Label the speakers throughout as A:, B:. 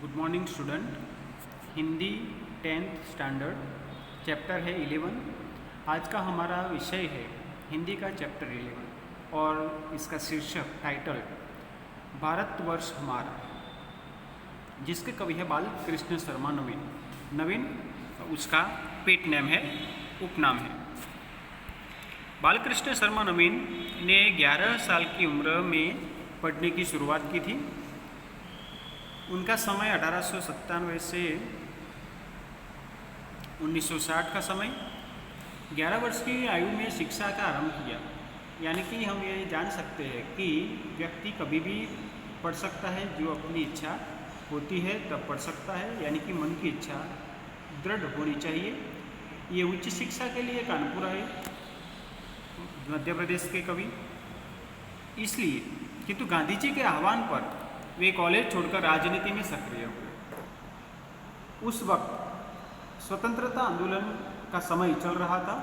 A: Good morning student. Hindi 10th standard chapter है 11। आज का हमारा विषय है हिंदी का चैप्टर 11 और इसका शीर्षक टाइटल भारतवर्ष हमारा, जिसके कवि है बाल कृष्ण शर्मा नवीन। नवीन उसका पेट नेम है, उपनाम है। बालकृष्ण शर्मा नवीन ने 11 साल की उम्र में पढ़ने की शुरुआत की थी। उनका समय 1897 से 1960 का समय। 11 वर्ष की आयु में शिक्षा का आरंभ किया। यानी कि हम ये जान सकते हैं कि व्यक्ति कभी भी पढ़ सकता है, जो अपनी इच्छा होती है तब पढ़ सकता है, यानी कि मन की इच्छा दृढ़ होनी चाहिए। ये उच्च शिक्षा के लिए कानपुर आए, मध्य प्रदेश के कवि। इसलिए किंतु गांधी जी के आह्वान पर वे कॉलेज छोड़कर राजनीति में सक्रिय हुए। उस वक्त स्वतंत्रता आंदोलन का समय चल रहा था।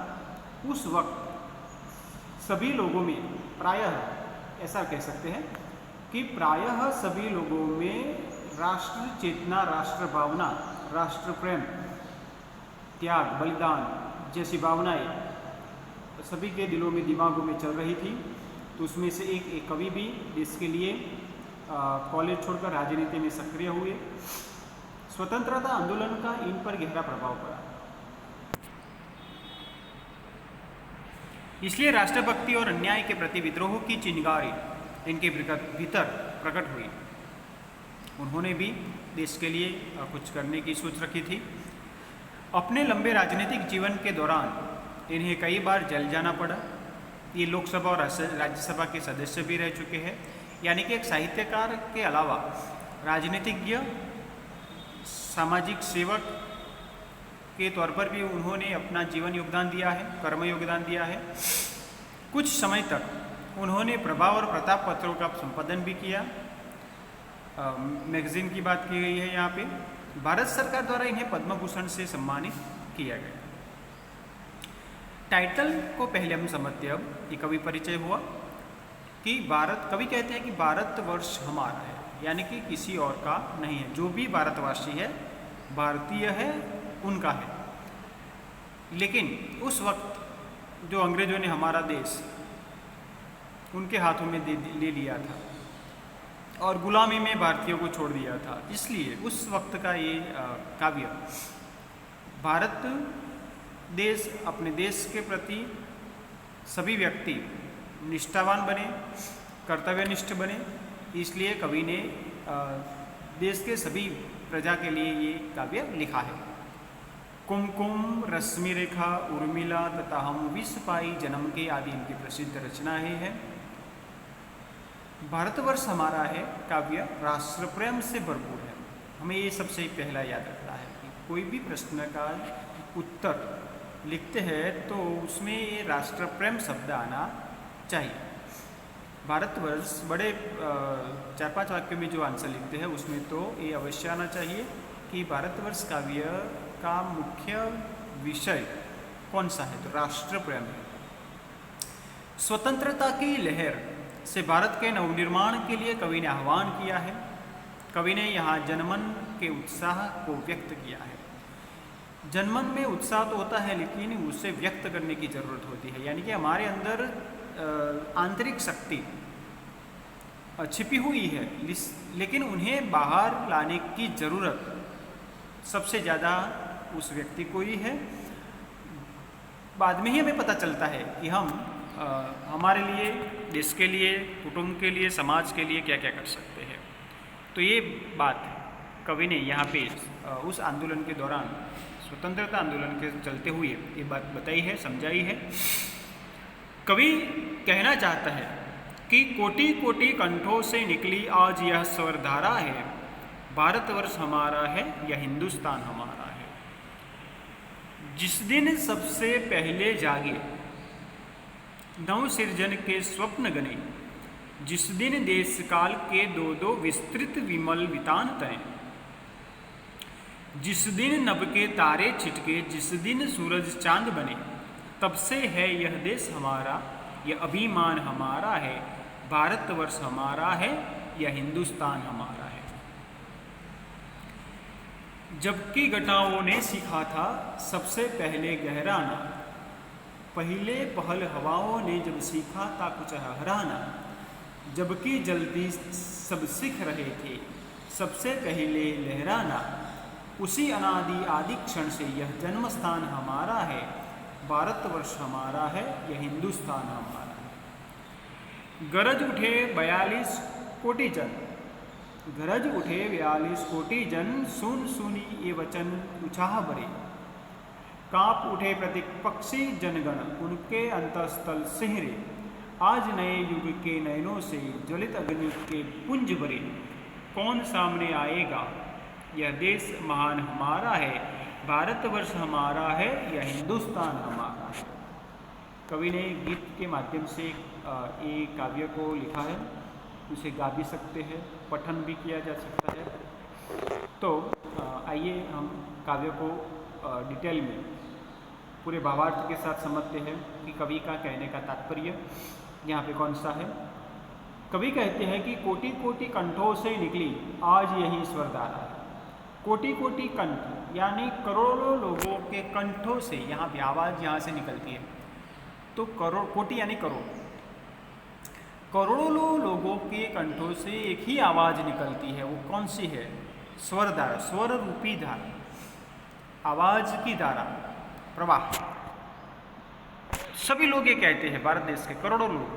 A: उस वक्त सभी लोगों में, प्रायः ऐसा कह सकते हैं कि प्रायः सभी लोगों में राष्ट्र चेतना, राष्ट्र भावना, राष्ट्र प्रेम, त्याग, बलिदान जैसी भावनाएं सभी के दिलों में, दिमागों में चल रही थी। तो उसमें से एक कवि भी देश के लिए कॉलेज छोड़कर राजनीति में सक्रिय हुए। स्वतंत्रता आंदोलन का इन पर गहरा प्रभाव पड़ा। इसलिए राष्ट्रभक्ति और अन्याय के प्रति विद्रोह की चिंगारी इनके भीतर प्रकट हुई। उन्होंने भी देश के लिए कुछ करने की सोच रखी थी। अपने लंबे राजनीतिक जीवन के दौरान इन्हें कई बार जेल जाना पड़ा। ये लोकसभा और राज्यसभा के सदस्य भी रह चुके हैं। यानी कि एक साहित्यकार के अलावा राजनीतिज्ञ, सामाजिक सेवक के तौर पर भी उन्होंने अपना जीवन योगदान दिया है, कर्म योगदान दिया है। कुछ समय तक उन्होंने प्रभाव और प्रताप पत्रों का संपादन भी किया। मैगजीन की बात की गई है यहाँ पे। भारत सरकार द्वारा इन्हें पद्म भूषण से सम्मानित किया गया। टाइटल को पहले हम समझते हैं। अब ये कवि परिचय हुआ कि कवि कहते हैं कि भारतवर्ष हमारा है, यानी कि किसी और का नहीं है। जो भी भारतवासी है, भारतीय है, उनका है। लेकिन उस वक्त जो अंग्रेजों ने हमारा देश उनके हाथों में ले लिया था और गुलामी में भारतीयों को छोड़ दिया था, इसलिए उस वक्त का ये काव्य भारत देश, अपने देश के प्रति सभी व्यक्ति निष्ठावान बने, कर्तव्यनिष्ठ बने। इसलिए कवि ने देश के सभी प्रजा के लिए ये काव्य लिखा है। कुमकुम, रश्मि रेखा, उर्मिला तथा हम विष पाई जन्म के आदि इनकी प्रसिद्ध रचनाएं हैं। भारतवर्ष हमारा है काव्य राष्ट्र प्रेम से भरपूर है। हमें ये सबसे पहला याद रखना है कि कोई भी प्रश्न का उत्तर लिखते हैं तो उसमें ये राष्ट्र प्रेम शब्द आना चाहिए। भारतवर्ष बड़े 4-5 वाक्यों में जो आंसर लिखते हैं उसमें तो ये अवश्य आना चाहिए कि भारतवर्ष काव्य का मुख्य विषय कौन सा है, तो राष्ट्र प्रेम है। स्वतंत्रता की लहर से भारत के नवनिर्माण के लिए कवि ने आह्वान किया है। कवि ने यहाँ जनमन के उत्साह को व्यक्त किया है। जनमन में उत्साह तो होता है, लेकिन उसे व्यक्त करने की जरूरत होती है। यानी कि हमारे अंदर आंतरिक शक्ति छिपी हुई है, लेकिन उन्हें बाहर लाने की जरूरत सबसे ज़्यादा उस व्यक्ति को ही है। बाद में ही हमें पता चलता है कि हम हमारे लिए, देश के लिए, कुटुंब के लिए, समाज के लिए क्या क्या कर सकते हैं। तो ये बात कवि ने यहाँ पे उस आंदोलन के दौरान, स्वतंत्रता आंदोलन के चलते हुए ये बात बताई है, समझाई है। कवि कहना चाहता है कि कोटि कोटि कंठों से निकली आज यह स्वरधारा है, भारतवर्ष हमारा है, यह हिंदुस्तान हमारा है। जिस दिन सबसे पहले जागे नव सृजन के स्वप्न गने, जिस दिन देश काल के दो दो विस्तृत विमल वितान तने, जिस दिन नभ के तारे छिटके, जिस दिन सूरज चांद बने, तब से है यह देश हमारा, यह अभिमान हमारा है, भारतवर्ष हमारा है, यह हिंदुस्तान हमारा है। जबकि घटाओं ने सीखा था सबसे पहले गहराना, पहले पहल हवाओं ने जब सीखा था कुछ हराना, जबकि जल्दी सब सीख रहे थे सबसे पहले लहराना, उसी अनादि आदि क्षण से यह जन्म स्थान हमारा है, भारतवर्ष हमारा है, यह हिंदुस्तान हमारा है। गरज उठे 42 कोटि जन, गरज उठे 42 कोटि जन, सुन सुनी ये वचन उछाह भरे, कांप उठे प्रतिपक्षी जनगण, उनके अंतस्थल सिहरे, आज नए युग के नयनों से ज्वलित अग्नि के पुंज भरे, कौन सामने आएगा, यह देश महान हमारा है, भारतवर्ष हमारा है, यह हिंदुस्तान हमारा है। कवि ने गीत के माध्यम से एक काव्य को लिखा है, उसे गा भी सकते हैं, पठन भी किया जा सकता है। तो आइए हम काव्य को डिटेल में पूरे भावार्थ के साथ समझते हैं कि कवि का कहने का तात्पर्य यहाँ पे कौन सा है। कवि कहते हैं कि कोटि कोटि कंठों से निकली आज यही स्वरधारा, कोटि कोटि कंठ यानी करोड़ों लोगों के कंठों से यहाँ पे आवाज़ यहाँ से निकलती है। तो करोड़, कोटि यानी करोड़, करोड़ों लोगों के कंठों से एक ही आवाज़ निकलती है, वो कौन सी है? स्वर धारा, स्वर रूपी धारा, आवाज़ की धारा, प्रवाह। सभी लोग ये कहते हैं, भारत देश के करोड़ों लोग,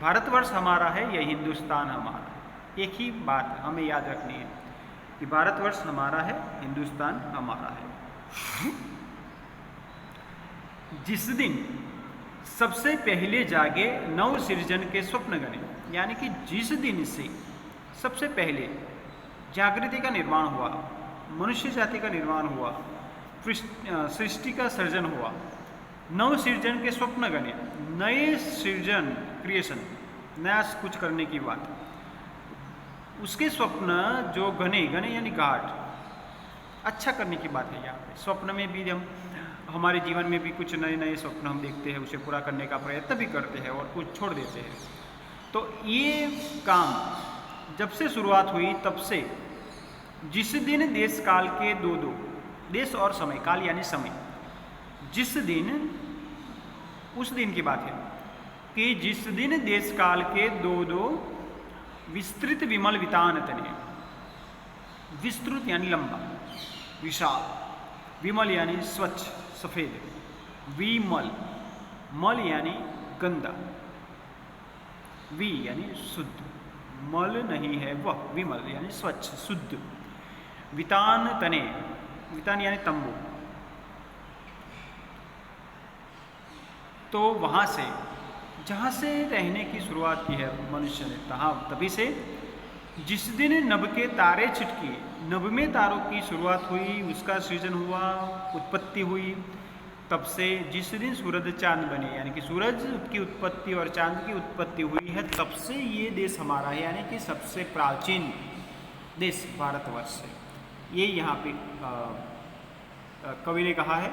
A: भारतवर्ष हमारा है, यह हिंदुस्तान हमारा है। एक ही बात हमें याद रखनी है कि भारतवर्ष हमारा है, हिंदुस्तान हमारा है। जिस दिन सबसे पहले जागे नव सृजन के स्वप्न गणे, यानी कि जिस दिन से सबसे पहले जागृति का निर्माण हुआ, मनुष्य जाति का निर्माण हुआ, सृष्टि का सर्जन हुआ, नव सृजन के स्वप्न गणे, नए सृजन, क्रिएशन, नया कुछ करने की बात, उसके स्वप्न जो गणे, गणे यानी गाढ़, अच्छा करने की बात है। यहाँ पे स्वप्न में भी हम, हमारे जीवन में भी कुछ नए नए स्वप्न हम देखते हैं, उसे पूरा करने का प्रयत्न भी करते हैं और कुछ छोड़ देते हैं। तो ये काम जब से शुरुआत हुई तब से, जिस दिन देश काल के दो दो, देश और समय, काल यानी समय, जिस दिन, उस दिन की बात है कि जिस दिन देश काल के दो दो विस्तृत विमल वितान तने, विस्तृत यानी लंबा, विशाल, विमल यानी स्वच्छ सफेद, विमल, मल यानी गंदा, वी यानी शुद्ध, मल नहीं है वह, विमल यानी स्वच्छ शुद्ध, वितान तने, वितान यानी तंबू। तो वहाँ से, जहाँ से रहने की शुरुआत की है मनुष्य ने, तभी से जिस दिन नभ के तारे छिटके, नभ में तारों की शुरुआत हुई, उसका सृजन हुआ, उत्पत्ति हुई, तब से जिस दिन सूरज चांद बने, यानी कि सूरज की उत्पत्ति और चांद की उत्पत्ति हुई है, तब से ये देश हमारा है, यानी कि सबसे प्राचीन देश भारतवर्ष है। ये यहाँ पे कवि ने कहा है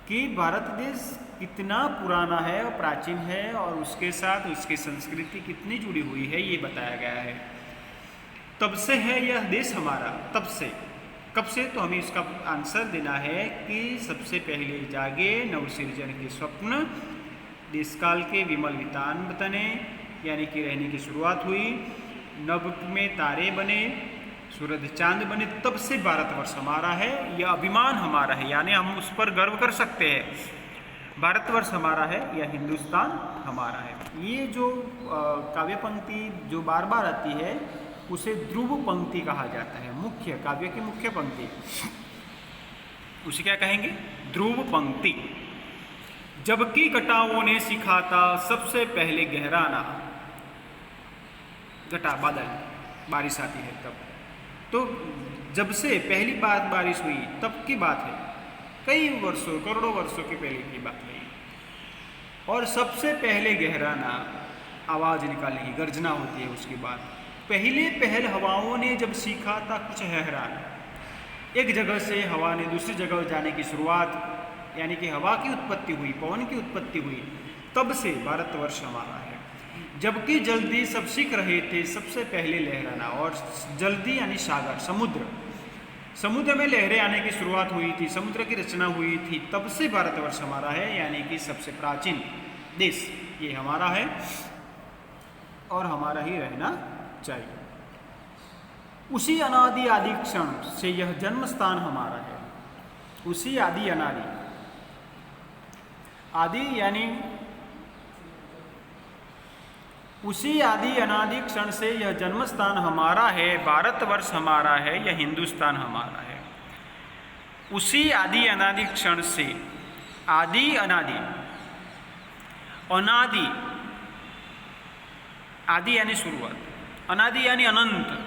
A: कि भारत देश कितना पुराना है और प्राचीन है, और उसके साथ उसकी संस्कृति कितनी जुड़ी हुई है, ये बताया गया है। तब से है यह देश हमारा, तब से, कब से? तो हमें इसका आंसर देना है कि सबसे पहले जागे नवसृजन के स्वप्न, देशकाल के विमल वितान बतने, यानी कि रहने की शुरुआत हुई, नभ में तारे बने, सूरज चांद बने, तब से भारतवर्ष हमारा है, यह अभिमान हमारा है, यानी हम उस पर गर्व कर सकते हैं। भारतवर्ष हमारा है, यह हिंदुस्तान हमारा है। ये जो काव्य पंक्ति जो बार बार आती है, उसे ध्रुव पंक्ति कहा जाता है, मुख्य, काव्य की मुख्य पंक्ति, उसे क्या कहेंगे? ध्रुव पंक्ति। जबकि घटाओं ने सीखा था सबसे पहले गहराना, घटा बादल, बारिश आती है तब, तो जब से पहली बार बारिश हुई तब की बात है, कई वर्षों, करोड़ों वर्षों के पहले की बात है। और सबसे पहले गहराना, आवाज़ निकालने की, गर्जना होती है उसके बाद। पहले पहल हवाओं ने जब सीखा था कुछ हैरान, एक जगह से हवा ने दूसरी जगह जाने की शुरुआत, यानी कि हवा की उत्पत्ति हुई, पवन की उत्पत्ति हुई, तब से भारतवर्ष हमारा है। जबकि जल्दी सब सीख रहे थे सबसे पहले लहराना, और जल्दी यानी सागर, समुद्र, समुद्र में लहरें आने की शुरुआत हुई थी, समुद्र की रचना हुई थी, तब से भारतवर्ष हमारा है, यानी कि सबसे प्राचीन देश ये हमारा है और हमारा ही रहना चाहिए। उसी अनादि आदि क्षण से यह जन्म स्थान हमारा है। उसी आदि अनादि, आदि यानी उसी आदि अनादि क्षण से यह जन्म स्थान हमारा है, भारतवर्ष हमारा है, यह हिंदुस्तान हमारा है। उसी आदि अनादि क्षण से, आदि अनादि, अनादि, आदि यानी शुरुआत, अनादि यानी अनंत,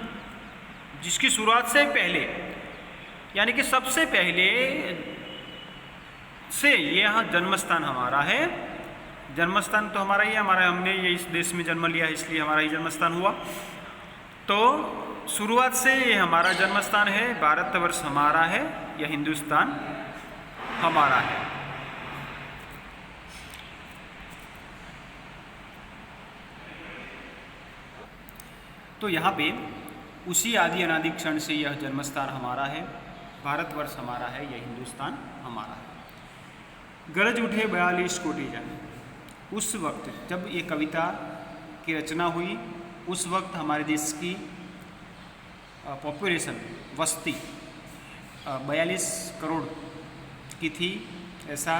A: जिसकी शुरुआत से पहले, यानी कि सबसे पहले से यह जन्मस्थान हमारा है। जन्मस्थान तो हमारा ही है, हमारा, हमने ये इस देश में जन्म लिया है इसलिए हमारा ही जन्मस्थान हुआ। तो शुरुआत से ये हमारा जन्मस्थान है, भारतवर्ष हमारा है, यह हिंदुस्तान हमारा है। तो यहाँ पे उसी आदि अनादि क्षण से यह जन्मस्थान हमारा है, भारतवर्ष हमारा है, यह हिंदुस्तान हमारा है। गरज उठे 42 कोटि जन। उस वक्त जब ये कविता की रचना हुई, उस वक्त हमारे देश की पॉपुलेशन, वस्ती 42 करोड़ की थी, ऐसा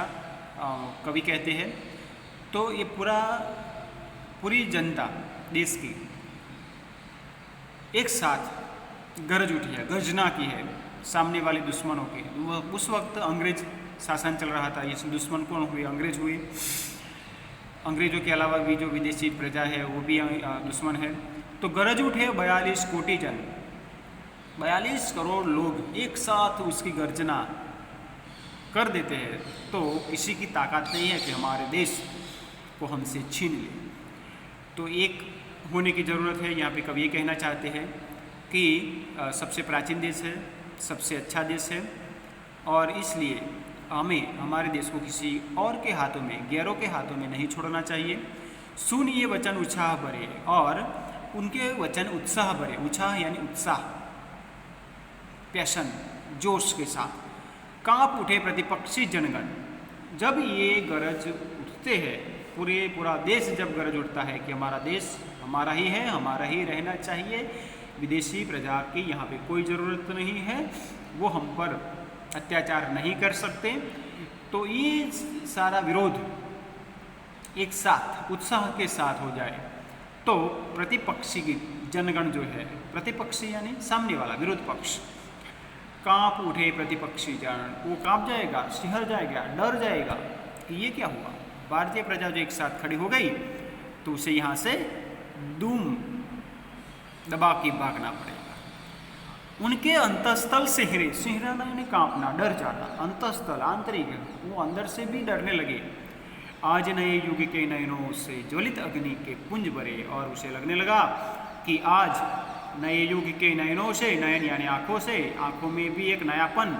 A: कवि कहते हैं। तो ये पूरी जनता देश की एक साथ गरज उठी है, गर्जना की है सामने वाले दुश्मनों के। उस वक्त अंग्रेज शासन चल रहा था। ये दुश्मन कौन हुए? अंग्रेज हुए। अंग्रेजों के अलावा भी जो विदेशी प्रजा है वो भी दुश्मन है। तो गरज उठे 42 कोटि जन, 42 करोड़ लोग एक साथ उसकी गर्जना कर देते हैं। तो किसी की ताकत नहीं है कि हमारे देश को हमसे छीन ले। तो एक होने की ज़रूरत है। यहाँ पे कवि ये कहना चाहते हैं कि सबसे प्राचीन देश है, सबसे अच्छा देश है, और इसलिए हमें हमारे देश को किसी और के हाथों में, गैरों के हाथों में नहीं छोड़ना चाहिए। सुन ये वचन उत्साह भरे, और उनके वचन उत्साह भरे। उत्साह यानी उत्साह, पैशन, जोश के साथ। कांप उठे प्रतिपक्षी जनगण। जब ये गरज उठते हैं, पूरा देश जब गरज उठता है कि हमारा देश हमारा ही है, हमारा ही रहना चाहिए, विदेशी प्रजा की यहाँ पे कोई ज़रूरत नहीं है, वो हम पर अत्याचार नहीं कर सकते। तो ये सारा विरोध एक साथ उत्साह के साथ हो जाए तो प्रतिपक्षी की जनगण जो है, प्रतिपक्षी यानी सामने वाला, विरोध पक्ष, कांप उठे प्रतिपक्षी जन, वो कांप जाएगा, सिहर जाएगा, डर जाएगा कि ये क्या हुआ। भारतीय प्रजा जो एक साथ खड़ी हो गई तो उसे यहाँ से दूम दबा के भागना पड़ेगा। उनके अंतस्थल सिहरे, सिहरना यानी कांपना, डर जाना, अंतस्थल आंतरिक, वो अंदर से भी डरने लगे। आज नए युग के नयनों से ज्वलित अग्नि के पुंज भरे, और उसे लगने लगा कि आज नए युग के नयनों से, नयन यानी आँखों से, आँखों में भी एक नयापन,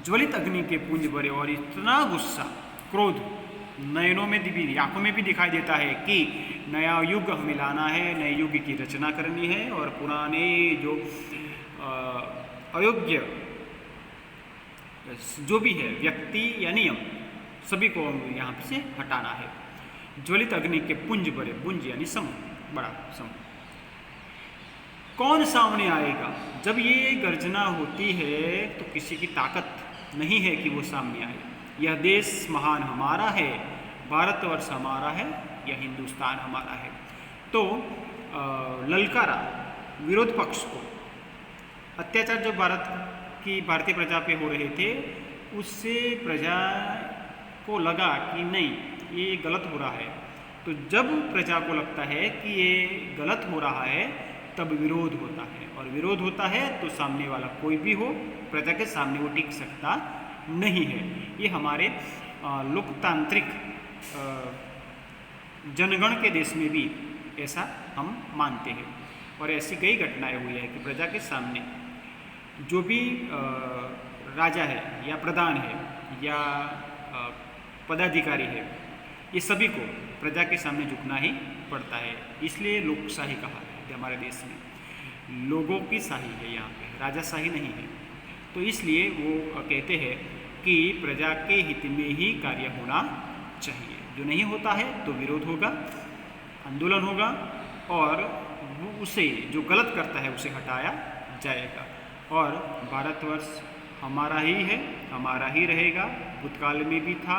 A: ज्वलित अग्नि के पुंज भरे, और इतना गुस्सा, क्रोध नयनों में भी, आँखों में भी दिखाई देता है कि नया युग हमें लाना है, नए युग की रचना करनी है, और पुराने जो अयोग्य जो भी है व्यक्ति या नियम, सभी को यहाँ से हटाना है। ज्वलित अग्नि के पुंज भरे, पुंज यानी समूह, बड़ा समूह। कौन सामने आएगा? जब ये गर्जना होती है तो किसी की ताकत नहीं है कि वो सामने आए। यह देश महान हमारा है, भारतवर्ष हमारा है, यह हिंदुस्तान हमारा है। तो ललकारा विरोध पक्ष को। अत्याचार जो भारतीय प्रजा पे हो रहे थे, उससे प्रजा को लगा कि नहीं, ये गलत हो रहा है। तो जब प्रजा को लगता है कि ये गलत हो रहा है, तब विरोध होता है, और विरोध होता है तो सामने वाला कोई भी हो, प्रजा के सामने वो टिक सकता नहीं है। ये हमारे लोकतांत्रिक जनगण के देश में भी ऐसा हम मानते हैं, और ऐसी कई घटनाएं हुई है कि प्रजा के सामने जो भी राजा है या प्रधान है या पदाधिकारी है, ये सभी को प्रजा के सामने झुकना ही पड़ता है। इसलिए लोकशाही कहा है हमारे देश में। लोगों की शाही है यहाँ पे, राजाशाही नहीं है। तो इसलिए वो कहते हैं कि प्रजा के हित में ही कार्य होना चाहिए। जो नहीं होता है तो विरोध होगा, आंदोलन होगा और वो उसे जो गलत करता है उसे हटाया जाएगा। और भारतवर्ष हमारा ही है, हमारा ही रहेगा, भूतकाल में भी था,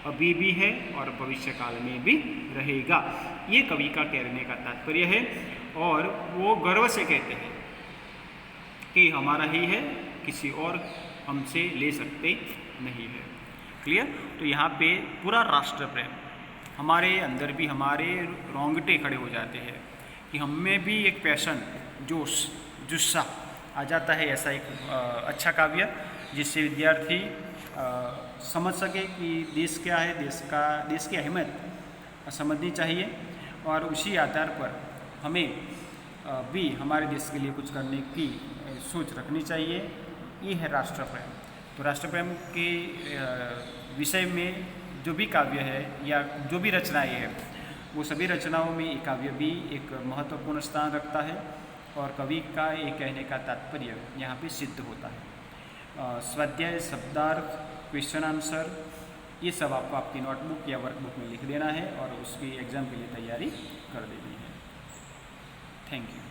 A: अभी भी है और भविष्य काल में भी रहेगा। ये कवि का कहने का तात्पर्य है और वो गर्व से कहते हैं कि हमारा ही है, किसी और हमसे ले सकते नहीं है। क्लियर? तो यहाँ पे पूरा राष्ट्र प्रेम, हमारे अंदर भी हमारे रोंगटे खड़े हो जाते हैं कि हम में भी एक पैशन, जोश, जुस्सा आ जाता है। ऐसा एक अच्छा काव्य जिससे विद्यार्थी समझ सके कि देश क्या है, देश की अहमियत समझनी चाहिए और उसी आधार पर हमें भी हमारे देश के लिए कुछ करने की सोच रखनी चाहिए। ये है राष्ट्र प्रेम। तो राष्ट्र प्रेम के विषय में जो भी काव्य है या जो भी रचनाएं हैं, वो सभी रचनाओं में ये काव्य भी एक महत्वपूर्ण स्थान रखता है और कवि का ये कहने का तात्पर्य यहाँ पे सिद्ध होता है। स्वाध्याय, शब्दार्थ, क्वेश्चन आंसर, ये सब आपको आपकी नोटबुक या वर्कबुक में लिख देना है और उसकी एग्ज़ाम के लिए तैयारी कर देनी है। Thank you.